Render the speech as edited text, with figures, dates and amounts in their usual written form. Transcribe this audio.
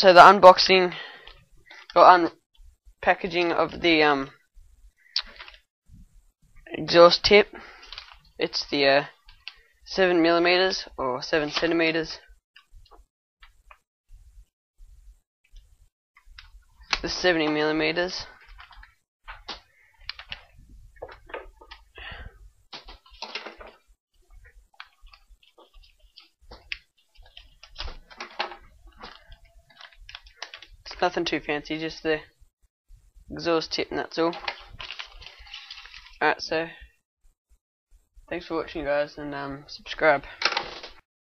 so the unboxing or unpackaging of the exhaust tip. It's the 7mm or 7cm. The 70mm. It's nothing too fancy, just the exhaust tip and that's all. Alright, so thanks for watching guys, and subscribe.